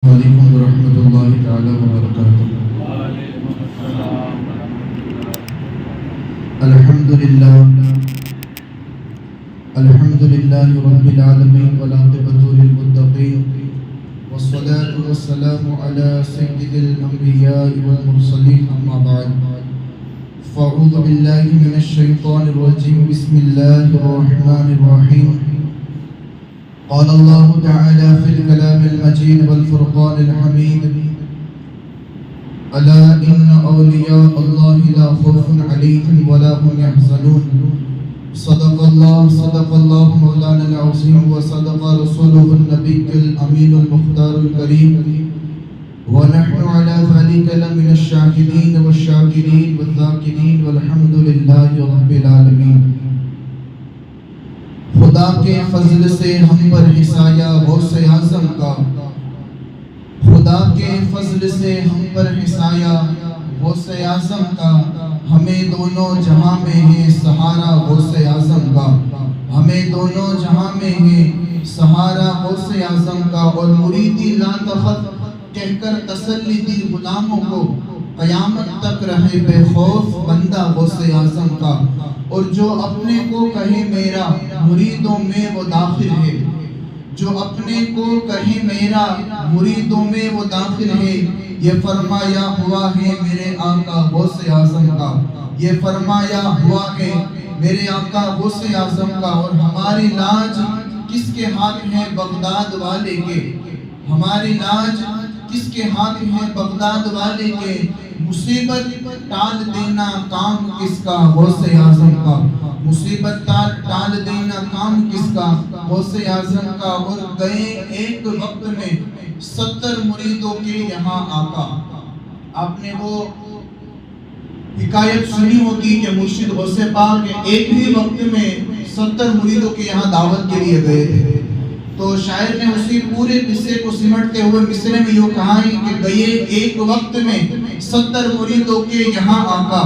وعلیکم ورحمۃ اللہ تعالی وبرکاتہ۔ الحمدللہ رب العالمین والعاقبۃ للمتقین والصلاة والسلام علی سید الانبیاء والمرسلین اما بعد فاعوذ باللہ من الشیطان الرجیم بسم اللہ الرحمن الرحیم قال اللہ تعالی فی الکلام المجید والفرقان الحمید الا ان اولیاء اللہ لا خوف علیہم ولا هم يحزنون صدق اللہ مولانا العظیم وصدق رسولہ النبی الامین المختار الکریم ونحن على ذلك لمن الشاهدین والشاکرین والذاکرین والحمد للہ رب العالمین۔ خدا کے فضل سے ہم پر حصایا غوث اعظم کا، خدا کے فضل سے ہم پر حصایا غوث اعظم کا، ہمیں دونوں جہاں میں ہے سہارا غوث اعظم کا، ہمیں دونوں جہاں میں ہے سہارا غوث اعظم کا، اور مریدی لا تخف کہہ کر تسلی دی غلاموں کو، قیامت تک رہے بے خوف بندہ غوث اعظم کا، اور جو اپنے کو کہے میرا مریدوں میں وہ داخل ہے، جو اپنے کو کہے میرا مریدوں میں وہ داخل ہے، یہ فرمایا ہوا ہے میرے آقا غوث اعظم کا، یہ فرمایا ہوا ہے میرے آقا غوث اعظم کا۔ اور ہماری لاج کس کے ہاتھ ہے بغداد والے کے، ہماری لاج کس کے ہاتھ ہے بغداد والے کے، مصیبت ٹال دینا کام کس کا غوث اعظم کا، مصیبت ٹال دینا کام کس کا غوث اعظم کا۔ اور گئے ایک وقت میں 70 مریدوں کے یہاں آقا، آپ نے وہ حکایت سنی ہوگی کہ مرشد غوث پاک ایک ہی وقت میں 70 مریدوں کے یہاں دعوت کے لیے گئے تھے، تو شاعر نے اسی پورے قصے کو سمٹتے ہوئے مصرے میں یوں کہا ہے کہ گئے ایک وقت میں 70 مریدوں کے یہاں آقا،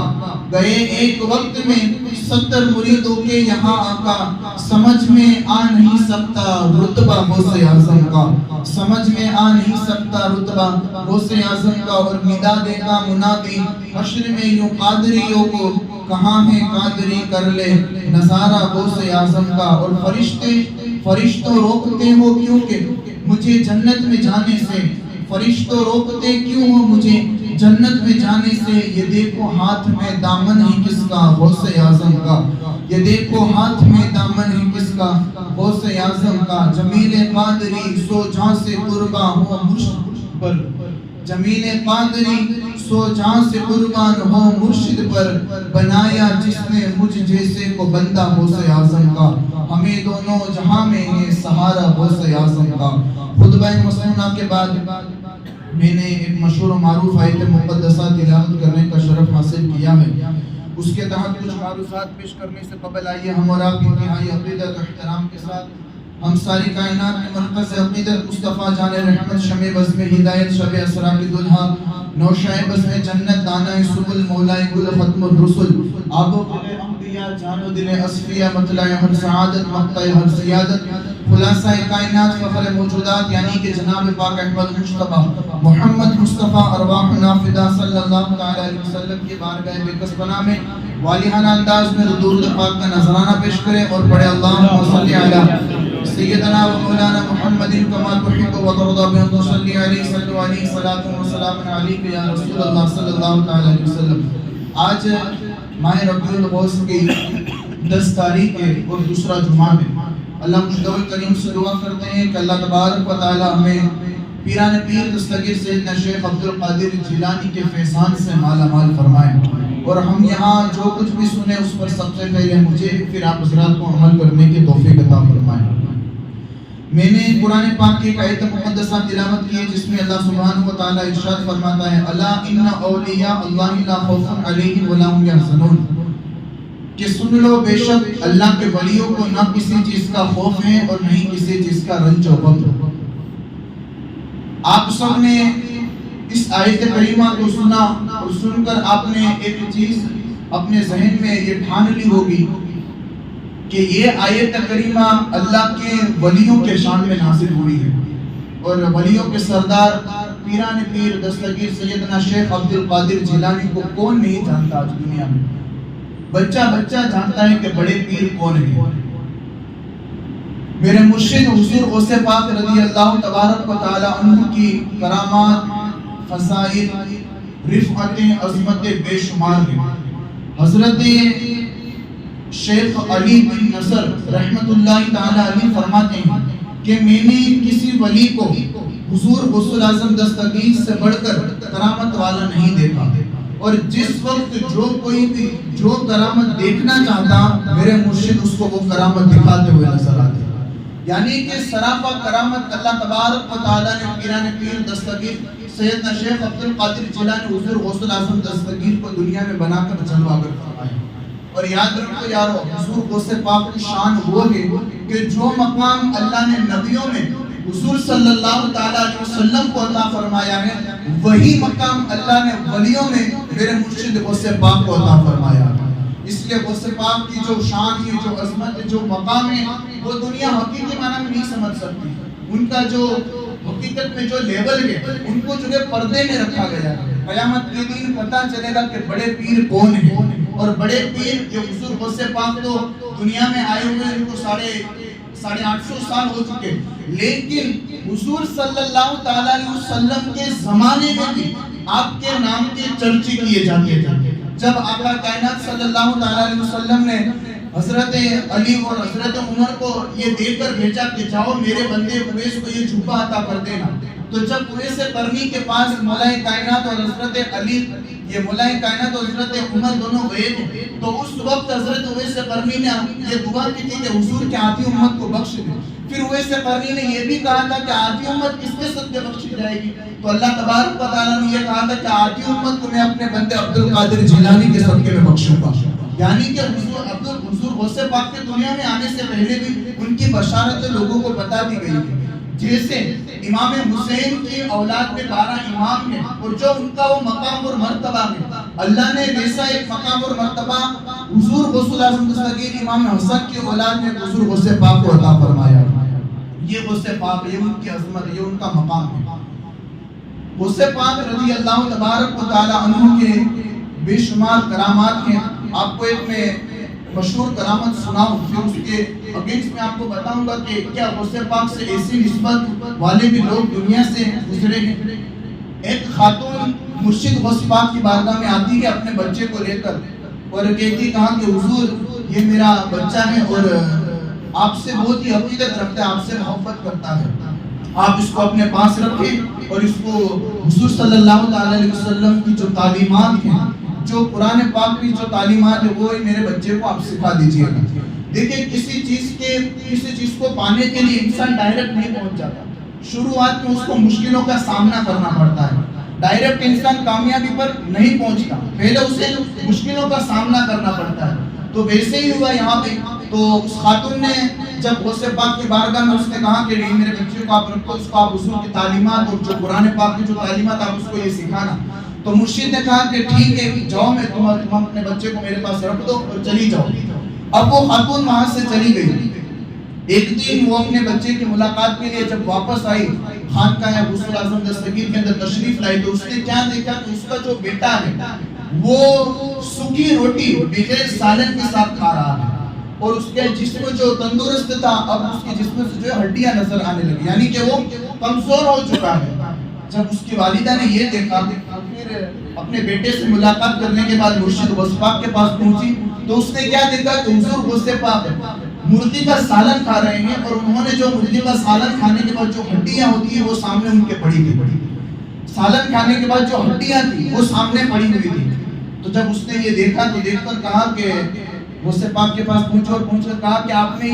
گئے ایک وقت میں 70 مریدوں کے یہاں آقا، سمجھ میں آ نہیں سکتا رتبہ غوث اعظم کا، سمجھ میں آ نہیں سکتا رتبہ غوث اعظم کا۔ اور ندا دے گا منادی حشر میں یوں قادریوں کو، کہاں ہے قادری کر لے نظارہ غوث اعظم کا۔ اور فرشتوں روکتے ہو کیونکہ مجھے جنت میں جانے سے، فرشتوں روکتے کیوں ہو مجھے جنت میں جانے سے، یہ دیکھو ہاتھ میں دامن ہی کس کا غوث اعظم کا، یہ دیکھو ہاتھ میں دامن ہی کس کا غوث اعظم کا۔ جمیل قادری سو جہاں سے قرباں ہو مرشد پر، جمیل قادری سو جہاں سے قربان ہو مرشد پر، بنایا جس نے مجھ جیسے کو بندہ غوث اعظم کا، ہمیں دونوں جہاں میں ہے سہارا غوث اعظم کا۔ خطبہ مسنونہ کے بعد میں نے ایک مشہور و معروف آیت مقدسہ تلاوت کرنے کا شرف حاصل کیا ہے، اس کے تحت کچھ معروضات پیش کرنے سے قبل آئیے ہم اور آپ انتہائی عقیدت و احترام کے ساتھ ہم ساری کائنات کے مرکز عقیدت مصطفیٰ جان رحمت شمع بزم ہدایت شب اسرا کی دلہا نوشائے بزم جنت دانہ سبل مولائے گل ختم الرسل آب و گل انبیاء جان و دل اصفیہ مطلع ہر سعادت مقطع ہر سیادت خلاصہ کائنات فخر موجودات یعنی کہ جناب پاک احمد مصطفیٰ محمد مصطفیٰ ارواح نافدہ صلی اللہ علیہ وسلم کی بارگاہ بے پناہ میں والہانہ انداز میں درود پاک کا نذرانہ پیش کرے اور پڑھے اللہم صلی علی سیدنا و مولانا محمد کما تحب و ترضى بأن تصلي عليه صلوا عليه صلاة وسلام عليك يا رسول اللہ صلی اللہ علیہ وسلم۔ آج ماہ ربیع الاوّل کی 10 تاریخ ہے اور دوسرا جمعہ ہے۔ اللہ مجدول کریم سے دعا کرتے ہیں کہ اللہ تبارک و تعالی ہمیں پیران پیر دستگیر سیدنا شیخ عبدالقادر جیلانی کے فیضان سے مالا مال فرمائیں، اور ہم یہاں جو کچھ بھی سنیں اس پر سب سے پہلے مجھے پھر آپ حضرات کو عمل کرنے کی توفیق عطا فرمائیں۔ میں نے قرآن پاک کی ایک آیت مقدسہ تلاوت کی ہے جس میں اللہ سبحانہ و تعالی ارشاد فرماتا ہے الا ان اولیاء اللہ لا خوف علیہم ولا هم يحزنون، کہ سن لو بے شک اللہ کے ولیوں کو نہ کسی چیز کا خوف ہے اور نہیں کسی چیز کا رنج و غم۔ آپ سب نے اس آیت کریمہ کو سنا اور سن کر آپ نے ایک چیز اپنے ذہن میں یہ ٹھان لی ہوگی کہ یہ آیت کریمہ اللہ کے ولیوں کے شان میں نازل ہوئی ہے، اور ولیوں کے سردار پیران پیر دستگیر سیدنا شیخ عبد القادر جیلانی کو کون نہیں جانتا آج دنیا میں؟ بچہ جانتا ہے کہ بڑے پیر کون ہیں۔ میرے مرشد حضور غوث پاک رضی اللہ تبارک و تعالی عنہ کی کرامات، فضائل، رفعتیں، عظمتیں بے شمار ہیں۔ حضرت شیخ علی بن نصر رحمت اللہ تعالی علیہ فرماتے ہیں کہ میں نے کسی ولی کو حضور غوث اعظم دستگیر سے بڑھ کر کرامت والا نہیں دیکھا، اور جس وقت جو کوئی بھی جو کرامت دیکھنا چاہتا میرے مرشد اس کو وہ کرامت دکھاتے ہوئے نظر آتے۔ یعنی کہ سراپا کرامت اللہ تبارک و تعالیٰ نے پیران پیر دستگیر سیدنا شیخ عبد القادر جیلانی حضور غوث اعظم دستگیر کو دنیا میں بنا کر جلوہ گر فرمایا۔ اور یاد رکھو یارو، حضور غوث پاک کی شان وہ ہے کہ جو مقام اللہ نے نبیوں میں حضور صلی اللہ تعالیٰ علیہ وسلم کو عطا فرمایا ہے، وہی مقام اللہ نے ولیوں میں میرے مرشد غوث پاک کو عطا فرمایا ہے۔ اس لیے غوث پاک کی جو شان ہے، جو عظمت ہے، جو مقام ہے، وہ دنیا حقیقی معنی میں نہیں سمجھ سکتی۔ ان کا جو حقیقت میں جو لیول ہے، ان کو جو ہے پردے میں رکھا گیا ہے۔ قیامت کے دن پتہ چلے گا کہ بڑے پیر کون ہیں، اور بڑے پیر جو حضور غوث پاک تو دنیا میں آئے ہوئے ان کو 850 سال ہو چکے، لیکن حضور صلی اللہ تعالیٰ علیہ وسلم کے زمانے میں بھی آپ کے نام کے چرچے کیے جاتے تھے۔ جب آقا کائنات صلی اللہ تعالیٰ علیہ وسلم نے حضرت علی اور حضرت عمر کو یہ دے کر بھیجا کہ جاؤ میرے بندے اویس کو یہ جھوپا عطا کر دینا، تو جب اویس قرنی کے پاس مولا کائنات اور حضرت علی، یہ مولا کائنات اور حضرت عمر دونوں گئے تھے، تو اس وقت حضرت اویس قرنی نے یہ دعا کی تھی کہ حضور کے آدھی امت کو بخش دے۔ پھر اویس قرنی نے یہ بھی کہا تھا کہ آدھی امت کس کے صدقے بخشی جائے گی؟ تو اللہ تبارک و تعالیٰ نے یہ کہا تھا کہ آدھی امت کو میں اپنے بندے عبد القادر جیلانی کے صدقے میں بخشوں گا۔ یعنی کہ حضور غوث پاک کے دنیا میں آنے سے پہلے بھی ان کی بشارت لوگوں کو بتا دی گئی ہے۔ جیسے امام حسین کی اولاد میں 12 امام ہیں، اور جو ان کا وہ مقام اور مرتبہ ہے، اللہ نے ویسا ایک مقام اور مرتبہ حضور غوث اعظم دستگیر امام حسن کی اولاد میں حضور غوث پاک کو عطا فرمایا۔ یہ غوث پاک، یہ ان کی عظمت، یہ ان کا مقام ہے۔ غوث پاک رضی اللہ تبارک و تعالی عنہ کے بے شمار کرامات ہیں۔ آپ کو ایک میں مشہور کرامت سناؤں، پھر اس کے اگینسٹ میں آپ کو بتاؤں گا کہ کیا غوث پاک سے ایسی نسبت والے بھی لوگ دنیا سے گزرے ہیں۔ ایک خاتون مرشد غوث پاک کی بارگاہ میں آتی ہے اپنے بچے کو لے کر، اور کہتی کہا کہ حضور یہ میرا بچہ ہے اور آپ سے بہت ہی عقیدت رکھتا ہے، آپ سے محبت کرتا ہے، آپ اس کو اپنے پاس رکھیں اور اس کو حضور صلی اللہ علیہ وسلم کی جو تعلیمات ہیں، جو قرآن پاک کی جو تعلیمات ہیں، وہ میرے بچے کو آپ سکھا دیجئے گا۔ دیکھیں کسی چیز کو پانے کے لیے انسان ڈائریکٹ نہیں پہنچ جاتا، شروعات میں اس کو مشکلوں کا سامنا کرنا پڑتا ہے۔ ڈائریکٹ انسان کامیابی پر نہیں پہنچتا، پہلے اسے مشکلوں کا سامنا کرنا پڑتا ہے۔ تو ویسے ہی ہوا یہاں پہ۔ تو اس خاتون نے جب غوث پاک کی بارگاہ میں اس نے کہا کہ نہیں میرے بچے کو آپ رکھو، اس کو آپ حضور کی تعلیمات اور جو قرآن پاک کی جو تعلیمات آپ اس کو یہ سکھانا۔ تو مرشد نے کہا کہ ٹھیک ہے جاؤ، میں تم اپنے بچے کو میرے پاس رکھ دو اور چلی جاؤ۔ اب وہ خاتون وہاں سے چلی گئی۔ ایک دن وہ اپنے بچے کی ملاقات کے لیے جب واپس آئی، خانقاہ غوث اعظم دستگیر کے اندر تشریف لائی، تو اس نے کیا دیکھا کہ اس کا جو بیٹا ہے وہ سوکھی روٹی بغیر سالن کے ساتھ کھا رہا ہے، اور اس کے جسم جو تندرست تھا اب اس کے جسم سے جو ہڈیاں نظر آنے لگی، یعنی کہ وہ کمزور ہو چکا ہے۔ جب اس کی والدہ نے یہ دیکھا، پھر اپنے بیٹے سے ملاقات کرنے کے بعد مرشد غوث پاک کے پاس پہنچی، تو اس نے کیا دیکھا کہ حضور غوث پاک مرغی کا سالن کھا رہے ہیں، اور انہوں نے جو مرغی کا سالن کھانے کے بعد جو ہڈیاں ہوتی ہیں وہ سامنے ان کے پڑی ہوئی، سالن کھانے کے بعد جو ہڈیاں تھی وہ سامنے پڑی ہوئی تھی۔ تو جب اس نے یہ دیکھا تو دیکھ کر کہا کہ غوث پاک کے پاس پہنچ کر کہا کہ آپ نے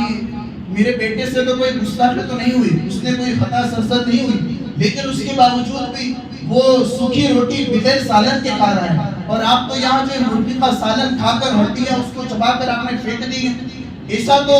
میرے بیٹے سے تو کوئی گستاخی تو نہیں ہوئی، اس نے کوئی خطا سرزد نہیں ہوئی، لیکن اس کے باوجود بھی وہ سوکھی روٹی بغیر سالن کے کھا رہا ہے، اور آپ تو یہاں جو مرغی کا سالن کھا کر ہڈیاں اس کو چبا کر آپ نے پھینک دی ہیں۔ ایسا تو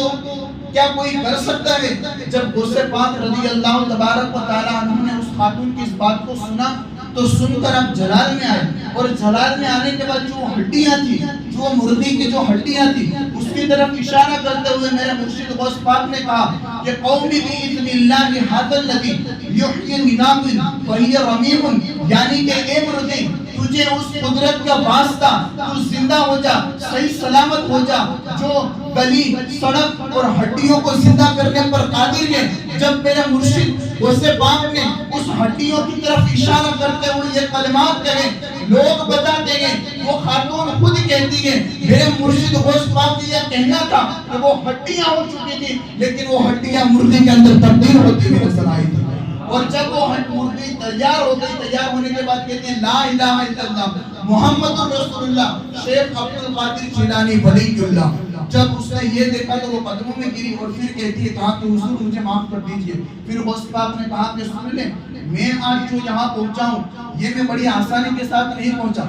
کیا کوئی کر سکتا ہے؟ جب غوث پاک رضی اللہ تبارک و تعالی عنہ نے اس خاتون کی اس بات کو سنا تو سن کر آپ جلال میں آئے، اور جلال میں آنے کے بعد جو ہڈیاں تھی، جو مردی کی جو ہڈیاں تھی، اس کی طرف اشارہ کرتے ہوئے میرے مرشد غوث پاک نے کہا کہ قومی بِإِذْنِ اللَّهِ هَذَا الَّذِي يُحْيِي الْمِنَامِ وَهِيَ رَمِيمٌ، یعنی کہ اے مردی تجھے اس قدرت کا واسطہ، تو زندہ ہو جا، صحیح سلامت ہو جا، جو گلی سڑک اور ہڈیوں کو زندہ کرنے پر قادر ہے۔ جب میرے مرشد غوث پاک نے اس ہڈیوں کی طرف اشارہ کرتے ہوئے یہ کلمات کہے، لوگ بتاتے ہیں، وہ خاتون خود کہتی ہے میرے مرشد غوث پاک نے یہ کہنا تھا کہ وہ ہڈیاں ہو چکی تھی، لیکن وہ ہڈیاں مردے کے اندر تبدیل ہوتی ہوئی نظر آئی تھی۔ اور جب وہ مردی تیار ہو گئی، تیار ہونے کے بعد کہتے ہیں لا الہ الا اللہ محمد رسول اللہ شیخ عبد القادر جیلانی ولی اللہ۔ جب اس نے یہ دیکھا تو وہ قدموں میں گری اور پھر کہتی ہے، کہا کہ حضور مجھے معاف کر دیجئے۔ پھر غوث پاک نے کہا کہ سن لیں، میں آج جو یہاں پہنچا ہوں یہ میں بڑی آسانی کے ساتھ نہیں پہنچا،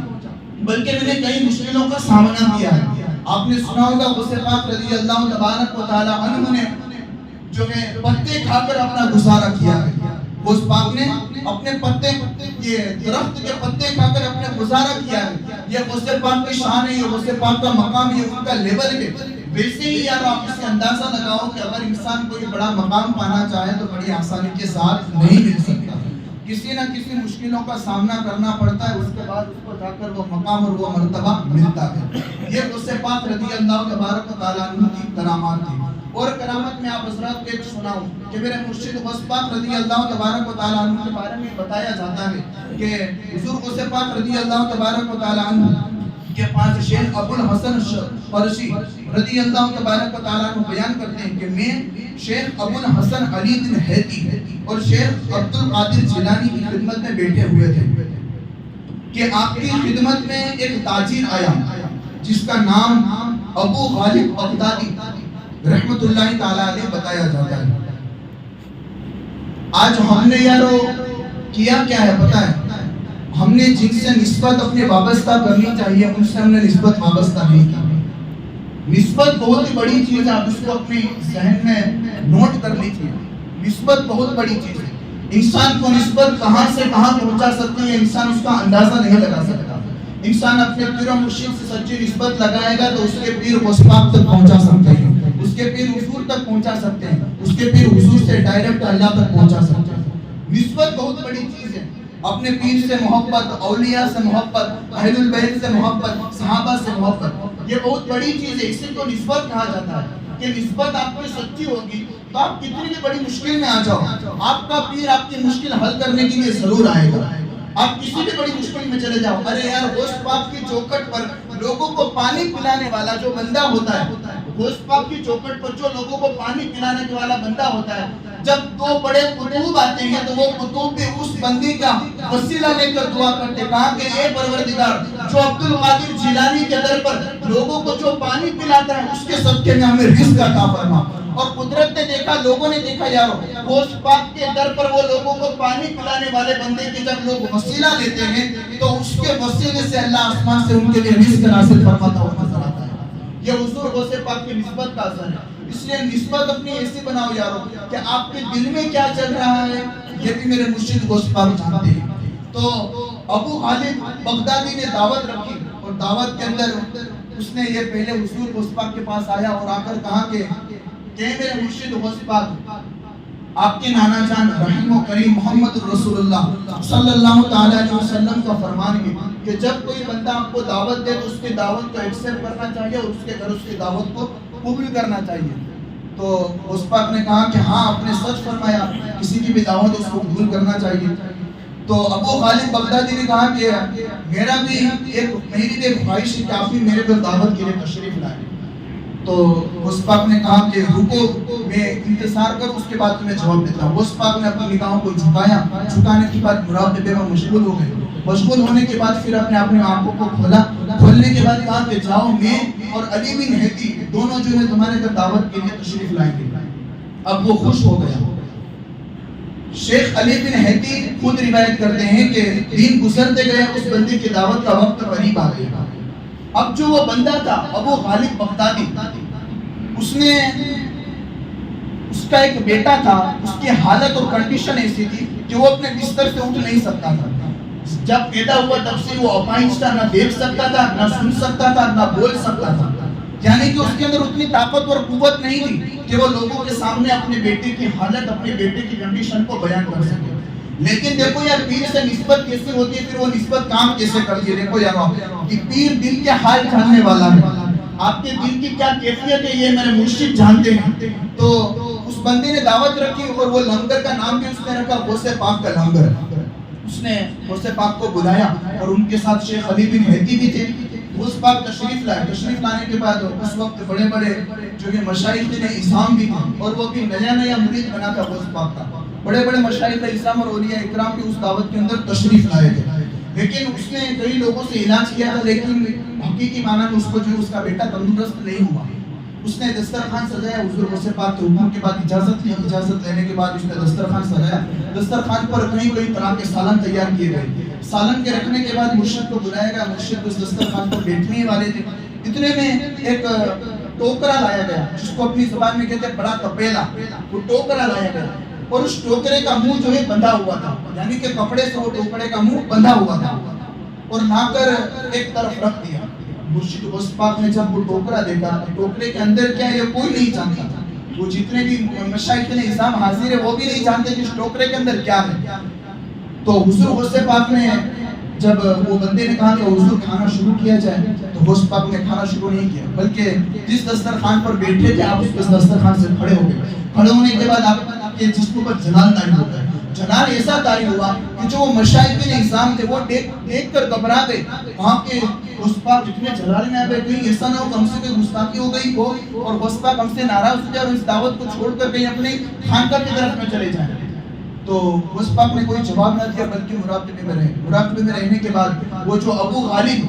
بلکہ میں نے کئی مشکلوں کا سامنا کیا ہے۔ آپ نے سنا ہوگا غوث پاک رضی اللہ تبارک و تعالی عنہ نے جو ہے پتے کھا کر اپنا گزارا کیا ہے۔ غوث پاک نے اپنے پتے، یہ درخت کے پتے کھا کر اپنے گزارا کیا ہے۔ یہ غوث پاک کی شان ہے، یہ غوث پاک کا مقام، یہ ان کا لیول ہے۔ ویسے ہی یار آپ اس سے اندازہ لگاؤ کہ اگر انسان کوئی بڑا مقام پانا چاہے تو بڑی آسانی کے ساتھ نہیں مل سکتا، کسی نہ کسی مشکلوں کا سامنا کرنا پڑتا ہے، اس کے بعد اس کو جا کر وہ مقام اور وہ مرتبہ ملتا ہے۔ یہ غوث پاک رضی اللہ تبارک و تعالیٰ عنہ کی کرامات تھی۔ اور کرامت میں آپ حضرات کو ایک سناؤں کہ میرے مرشد غوث پاک رضی اللہ تبارک و تعالیٰ عنہ کے بارے میں بتایا جاتا ہے کہ حضور غوث پاک رضی اللہ تبارک و تعالیٰ عنہ کے پاس شیخ ابو الحسن فرشی رضی اللہ تبارک و تعالیٰ عنہ بیان کرتے ہیں کہ میں شیخ ابو الحسن علی بن حیتی اور شیخ عبد القادر جیلانی کی خدمت میں بیٹھے ہوئے تھے کہ آپ کی خدمت میں ایک تاجر آیا جس کا نام ابو غالب بغدادی رحمت اللہ تعالیٰ علیہ بتایا جاتا ہے۔ آج ہم نے یارو کیا کیا ہے پتہ ہے؟ ہم نے جن سے نسبت اپنے وابستہ کرنی چاہیے ان سے ہم نے نسبت وابستہ نہیں کی۔ نسبت بہت ہی بڑی چیز ہے، آپ اس کو اپنی ذہن میں نوٹ کر لیجیے۔ نسبت بہت بڑی چیز ہے، انسان کو نسبت کہاں سے کہاں پہنچا سکتی ہے انسان اس کا اندازہ نہیں لگا سکتا۔ انسان اپنے پیر و مرشد سے سچی نسبت لگائے گا تو اس کے پیر غوث پاک تک پہنچا سکتے ہیں، اس کے پیر حضور تک پہنچا سکتے ہیں، اس کے پیر حضور سے ڈائریکٹ اللہ تک پہنچا سکتے ہیں۔ نسبت بہت بڑی چیز ہے، اپنے پیر سے محبت، اولیاء سے محبت، اہل البیت سے محبت، صحابہ سے محبت، یہ بہت بڑی چیز ہے، اسی کو نسبت کہا جاتا ہے۔ کہ نسبت آپ کی سچی ہوگی تو آپ کتنی بھی بڑی مشکل میں آ جاؤ، آپ کا پیر آپ کی مشکل حل کرنے کے لیے ضرور آئے گا۔ آپ کسی بھی بڑی مشکل میں چلے جاؤ، ارے یار غوث پاک کی چوکھٹ پر لوگوں کو پانی پلانے والا جو بندہ ہوتا ہے، غوث پاک کی چوکھٹ پر جو لوگوں کو پانی پلانے والا بندہ ہوتا ہے، جب دو بڑے قطب آتے ہیں تو وہ قطب بھی اس بندے کا وسیلہ لے کر دعا کرتے، کہا کہ اے پروردگار جو عبد القادر جیلانی کے در پر لوگوں کو جو پانی پلاتا ہے اس کے صدقے میں ہمیں رزق عطا فرما۔ اور قدرت نے دیکھا، لوگوں نے دیکھا یارو، غوث پاک کے در پر وہ لوگوں کو پانی پلانے والے بندے کے جب لوگ وسیلہ لیتے ہیں تو اس کے وسیلے سے اللہ آسمان سے ان کے لیے رزق نازل فرماتا ہوا نظر آتا ہے۔ یہ حضور غوث پاک کی نسبت کا اثر ہے۔ اس لیے نسبت اپنی ایسی بناؤ یارو کہ آپ کے دل میں کیا چل رہا ہے یہ بھی میرے مرشد غوث پاک جانتے ہیں۔ تو ابو غالب بغدادی نے دعوت رکھی اور دعوت کے اندر اس نے یہ پہلے حضور غوث پاک کے پاس آیا اور آ کر کہا کہ میرے مرشد غوث پاک، آپ کے نانا جان رحیم و کریم محمد رسول اللہ صلی اللہ تعالیٰ علیہ وسلم کا فرمان ہے کہ جب کوئی بندہ آپ کو دعوت دے تو اس کی دعوت کو ایکسپٹ کرنا چاہیے اور اس کے گھر اس کی دعوت کو قبول کرنا چاہیے۔ تو غوث پاک نے کہا کہ ہاں آپ نے سچ فرمایا، کسی کی بھی دعوت اس کو قبول کرنا چاہیے۔ تو ابو غالب بغدادی نے کہا کہ میری بھی ایک خواہش ہے کہ آپ بھی میرے پر دعوت کے لیے تشریف لائیں۔ تو غوث پاک نے کہا کہ رکو، میں انتظار کر، اس کے بعد تمہیں جواب دیتا ہوں۔ غوث پاک نے اپنی نگاہوں کو جھکایا، جھکانے کے بعد مراقبے میں مشغول ہو گئے۔ مشغول ہونے کے بعد پھر اپنے آنکھوں کو کھولا، کھولنے کے بعد کہا کہ جاؤ، میں اور علی بن حیتی دونوں جو ہے تمہارے گھر دعوت کے لیے تشریف لائیں گے۔ اب وہ خوش ہو گیا۔ شیخ علی بن حیتی خود روایت کرتے ہیں کہ دن گزرتے گئے، اس بندے کی دعوت کا وقت قریب آ گیا۔ اب جو وہ بندہ تھا ابو غالب بغدادی، اس کا ایک بیٹا تھا، اس کی حالت اور کنڈیشن ایسی تھی کہ وہ اپنے بستر سے اٹھ نہیں سکتا تھا. جب پیدا ہوا تب سے وہ اپاہج تھا، نہ دیکھ سکتا تھا، نہ سن سکتا تھا، نہ بول سکتا تھا. یعنی کہ اس کے اندر اتنی طاقت اور قوت نہیں تھی کہ وہ لوگوں کے سامنے اپنے بیٹے کی حالت، اپنے بیٹے کی کنڈیشن کو بیان کر سکے. لیکن دیکھو یار پیر سے نسبت کیسے ہوتی ہے، پھر وہ نسبت کام کیسے کرتی ہے. دیکھو یار کہ پیر دل کے حال جاننے والا ہے. آپ کے دل کی کیا کیفیت ہے یہ میرے مرشد جانتے ہیں. تو اس بندے نے دعوت رکھی اور وہ لنگر کا نام بھی اس نے رکھا غوث پاک کا لنگر. اس نے غوث پاک کو بلایا اور ان کے ساتھ شیخ علی بن ہیتی بھی تھے. غوث پاک تشریف لائے. تشریف لانے کے بعد اس وقت بڑے بڑے جو کہ مشائخ نے اسلام بھی تھے اور وہ بھی نیا نیا مرید بنا تھا غوث پاک کا. بڑے بڑے مشائخ اسلام اور اولیاء اکرام بھی اس دعوت کے اندر تشریف لائے تھے. لیکن اس نے کئی لوگوں سے علاج کیا تھا، لیکن حقیقی معنی میں اس کو جو اس کا بیٹا تندرست نہیں ہوا. اس نے دسترخوان سجایا، حضور غوث پاک کے حکم کے بعد اجازت لی. اجازت لینے کے بعد اس نے دسترخوان سجایا. دسترخوان پر کئی طرح کے سالن تیار کیے گئے. سالن کے رکھنے کے بعد مرشد کو بلایا گیا. مرشد اس دسترخوان پر بیٹھنے والے تھے. اتنے میں ایک ٹوکرا لایا گیا جس کو اپنی زبان میں کہتے ہیں بڑا تپیلا. وہ ٹوکرا لایا گیا اور اس ٹوکرے کا منہ جو ہے بندھا ہوا تھا، یعنی کہ کپڑے سے وہ ٹوکرے کا منہ بندھا ہوا تھا اور لا کر ایک طرف رکھ دیا. مرشد غوث پاک نے جب وہ ٹوکرا دیکھا، ٹوکرے کے اندر کیا ہے یہ کوئی نہیں جانتا تھا. وہ جتنے بھی مشائخ نظام حاضر ہے وہ بھی نہیں جانتے کہ اس ٹوکرے کے اندر کیا ہے. تو حضور غوث پاک نے جب وہ بندے نے کہا کہ حضور کھانا شروع کیا جائے، تو غوث پاک نے کھانا شروع نہیں کیا، بلکہ جس دسترخوان پر بیٹھے تھے آپ اس دسترخوان سے کھڑے ہو گئے. کھڑے ہونے کے بعد آپ کے جسم پر جلال طاری ہوتا ہے. جلال ایسا طاری ہوا کہ جو مشائخ نظام تھے وہ دیکھ کر گھبرا گئے. وہاں کے غوث پاک جتنے جلال میں آ گئے کہیں ایسا نہ ہو کہ ہم سے کوئی گستاخی ہو گئی ہو اور غوث پاک ہم سے ناراض ہو جائے اور اس دعوت کو چھوڑ کر کہیں اپنے خانقاہ کی طرف میں چلے جائیں. تو غوث پاک نے کوئی جواب نہ دیا بلکہ مراقبے میں رہے. مراقبے میں رہنے کے بعد وہ جو ابو غالب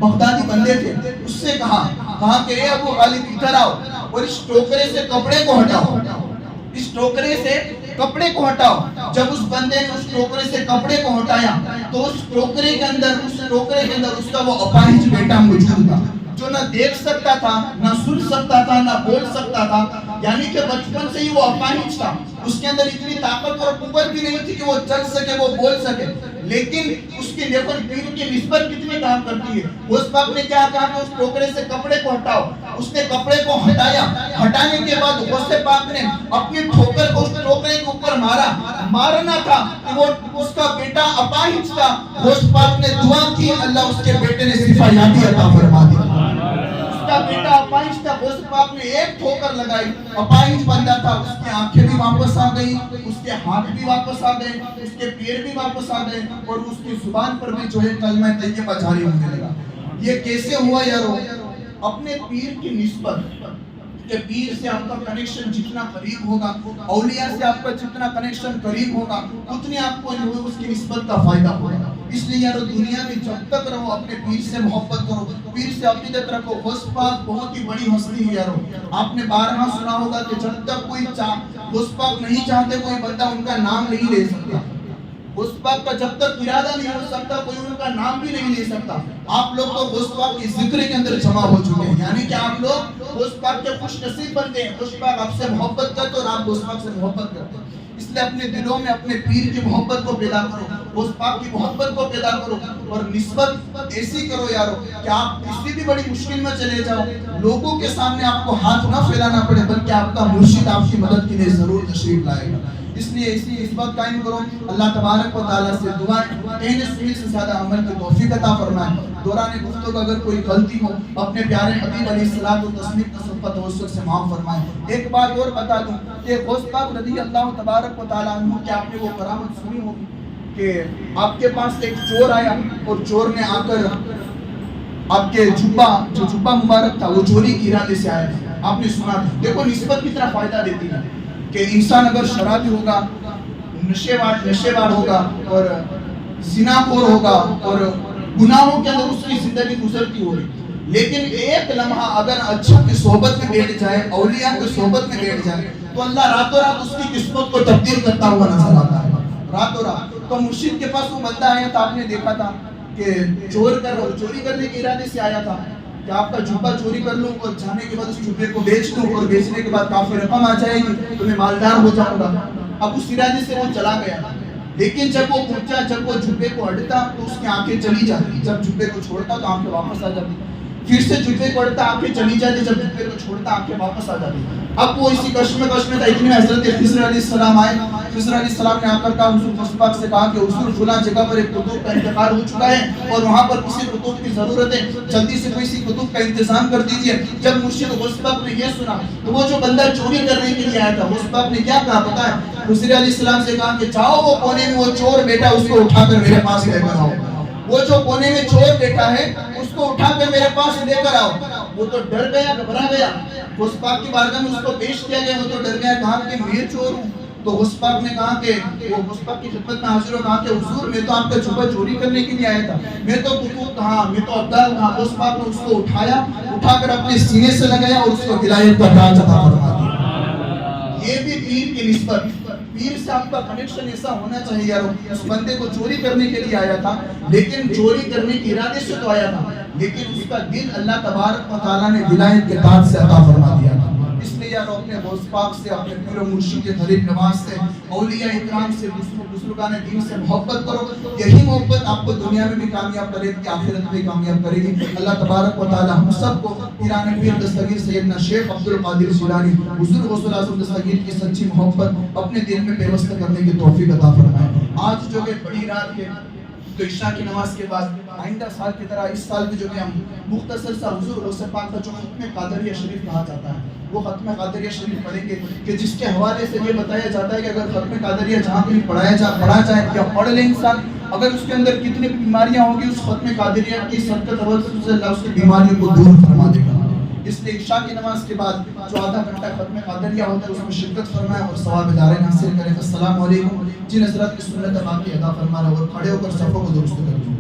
بغدادی بندے تھے اس سے کہا کہ اے ابو غالب ادھر آؤ اور اس ٹوکرے سے کپڑے کو ہٹاؤ. اس ٹوکرے سے کپڑے کو ہٹاؤ. جب اس بندے نے اس ٹوکرے سے کپڑے کو ہٹایا تو اس ٹوکرے کے اندر اس کا وہ اپاہج بیٹا موجود تھا جو نہ دیکھ سکتا تھا، نہ سن سکتا تھا، نہ بول سکتا تھا. یعنی کہ بچپن سے ہی وہ اپاہج تھا. اس کے اندر اتنی طاقت اور قوت بھی نہیں تھی کہ وہ چل سکے، وہ بول سکے. لیکن اس کے لیے دین کی نسبت کتنی کام کرتی ہے. غوث پاک نے کیا کہا کہ اس ٹوکرے سے کپڑے کو ہٹاؤ. اس نے کپڑے کو ہٹایا. ہٹانے کے بعد غوث پاک نے اپنی ٹھوکر کو اس ٹوکرے کے اوپر مارنا تھا کہ وہ اس کا بیٹا اپاہج تھا. غوث پاک نے دعا کی، اللہ اس کے بیٹے نے شفا یابی عطا فرما دی. اس کا بیٹا اپاہج تھا. غوث پاک نے ایک ٹھوکر لگائی، اپاہج بندہ تھا. اس کی آنکھیں بھی واپس آ گئی، اس کے ہاتھ بھی واپس آ گئے، اس کے پیر بھی واپس آ گئے اور اس کی زبان پر بھی جو ہے کلمہ طیبہ جاری ہونے لگا. یہ کیسے ہوا یارو؟ اپنے پیر کی نسبت کہ پیر سے آپ کا کنیکشن جتنا قریب ہوگا، اولیاء سے آپ کا جتنا کنیکشن قریب ہوگا، اتنی آپ کو اس کی نسبت کا فائدہ ہوگا. اس لیے یارو دنیا میں جب تک رہو اپنے پیر سے محبت کرو، پیر سے عقیدت رکھو. غوث پاک بہت ہی بڑی ہستی ہے یارو. آپ نے بارہا سنا ہوگا کہ جب تک کوئی غوث پاک نہیں چاہتے کوئی بندہ ان کا نام نہیں لے سکتا. غوث پاک کا جب تک ارادہ نہیں ہو سکتا کوئی ان کا نام بھی نہیں لے سکتا. آپ لوگ تو غوث پاک کی ذکر کے اندر جمع ہو چکے ہیں، یعنی کہ آپ لوگ غوث پاک کے خوش نصیب بنتے ہیں. غوث پاک آپ سے محبت کرتے اور آپ غوث پاک سے محبت کرتے ہیں. اس لیے اپنے دلوں میں اپنے پیر کی محبت کو پیدا کرو، غوث پاک کی محبت کو پیدا کرو اور نسبت ایسی کرو یارو کہ آپ کسی بھی بڑی مشکل میں چلے جاؤ، لوگوں کے سامنے آپ کو ہاتھ نہ پھیلانا پڑے بلکہ آپ کا مرشد آپ کی مدد کے لیے ضرور تشریف لائے گا. اس لیے ایسی نسبت قائم کرو. اللہ تبارک و تعالیٰ سے دعا کہنے سننے سے زیادہ عمل کی توفیق عطا فرمائے. دوران گفتگو اگر کوئی غلطی ہو اپنے پیارے حبیب علیہ الصلوۃ والتسلیم کا صدقہ توسل سے معاف فرمائے. ایک بات اور بتا دوں کہ غوث پاک رضی اللہ تبارک و تعالیٰ عنہ کہ آپ نے وہ کرامت سنی ہوگی کہ آپ کے پاس ایک چور آیا اور چور نے آ کر آپ کے جبہ مبارک تھا وہ چوری کے ارادے سے آیا تھا. آپ نے سنا تھا. دیکھو نسبت کتنا فائدہ دیتی ہے کہ انسان اگر شرابی ہوگا، نشے بار ہوگا اور زنا خور ہوگا اور گناہوں کے اندر اس کی زندگی گزرتی ہوگی، لیکن ایک لمحہ اگر اچھا کی صحبت میں بیٹھ جائے، اولیاء کی صحبت میں بیٹھ جائے تو اللہ راتوں رات اس کی قسمت کو تبدیل کرتا ہوا نظر آتا ہے. راتوں رات. تو مرشد کے پاس وہ بندہ آیا تھا، آپ نے دیکھا تھا کہ چوری کرنے کے ارادے سے آیا تھا. کہ آپ کا جبہ چوری کر لوں اور جانے کے بعد اس جبے کو بیچ دوں اور بیچنے کے بعد کافی رقم آ جائے گی تو میں مالدار ہو جاؤں گا۔ اب اس ارادے سے وہ چلا گیا، لیکن جب وہ پہنچا، جب وہ جبے کو اڑتا تو اس کی آنکھیں چلی جاتی، جب جبے کو چھوڑتا تو آنکھیں واپس آ جاتی، پھر سے جبے کو اڑتا آنکھیں چلی جاتی، جب جبے کو چھوڑتا آنکھیں واپس آ جاتی۔ اب وہ اسی کشم تھا، اتنے میں حضرت خضر علیہ السلام آئے۔ خضر علیہ السلام نے آ کر کہا حضور مصطفیٰ پاک سے کہا کہ حضور فلاں جگہ پر ایک کتب کا انتقال ہو چکا ہے اور وہاں پر کسی کتب کی ضرورت ہے، جلدی سے کوئی سی کتب کا انتظام کر دیجئے۔ جب مرشد غوث پاک نے یہ سنا تو وہ جو بندہ چوری کرنے کے لیے آیا تھا، غوث پاک نے کیا کہا پتہ ہے؟ خضر علیہ السلام سے کہا کہ جاؤ وہ کونے میں وہ چور بیٹا اس کو اٹھا کر میرے پاس لے کر آؤ، وہ جو کونے میں چور بیٹا ہے اس کو اٹھا کر میرے پاس لے کر آؤ۔ وہ تو ڈر گیا، گھبرا گیا، غوث پاک کی بارگاہ میں اس کو پیش کیا گیا، وہ تو ڈر گیا، کہا کہ میں چور ہوں۔ تو غوث پاک نے کہا کہ وہ غوث پاک کی خدمت میں حاضر ہو، کہا کہ حضور میں تو آپ کا جبہ چوری کرنے کے لیے آیا تھا، میں تو کتب کہاں، میں تو عبدال کہاں۔ غوث پاک نے اس کو اٹھایا، اٹھا کر اپنے سینے سے لگایا اور اس کو ہدایت کا تاج عطا فرما دیا۔ یہ بھی پیر کی نسبت، پیر سے آپ کا کنیکشن ایسا ہونا چاہیے یارو۔ اس بندے کو چوری کرنے کے لیے آیا تھا، لیکن چوری کرنے کے ارادے سے تو آیا تھا، لیکن اس کا دل اللہ تبارک و تعالیٰ نے ولایت کے تاج سے عطا فرما دیا تھا۔ اس لیے یارو اپنے غوث پاک سے، اپنے پیر و مرشد کے غریب نواز سے، اولیاء اکرام سے، بزرگان دین سے محبت کرو۔ یہی محبت آپ کو دنیا میں بھی کامیاب کرے گی، آخرت میں بھی کامیاب کرے گی۔ اللہ تبارک و تعالیٰ ہم سب کو پیران پیر دستگیر سیدنا شیخ عبد القادر جیلانی حضور غوث الاعظم دستگیر کی سچی محبت اپنے دل میں پیوست کرنے کی توفیق عطا فرمائے۔ آج جو کہ بڑی رات ہے تو عشاء کی نماز کے بعد آئندہ سال کی طرح اس سال بھی جو کہ ہم مختصر سا حضور غوث پاک کا جو ختم قادریہ شریف کہا جاتا ہے وہ ختم قادریہ شریف پڑھیں گے، کہ جس کے حوالے سے یہ بتایا جاتا ہے کہ اگر ختم قادریہ جہاں کہیں پڑھا جائے یا پڑھ لے انسان، اگر اس کے اندر کتنی بیماریاں ہوں گی، اس ختم قادریہ کی صدقہ توسل سے اللہ اس کی بیماریوں کو دور فرما دے گا۔ اس لیے عشاء کی نماز کے بعد جو آدھا گھنٹہ ختم قادریہ ہوتا ہے اس میں شرکت فرمائے اور ثواب دارین حاصل کریں۔ السلام علیکم۔ جن حضرات کی سنت باقی ادا فرما رہے اور کھڑے ہو کر صفوں کو درست کریں۔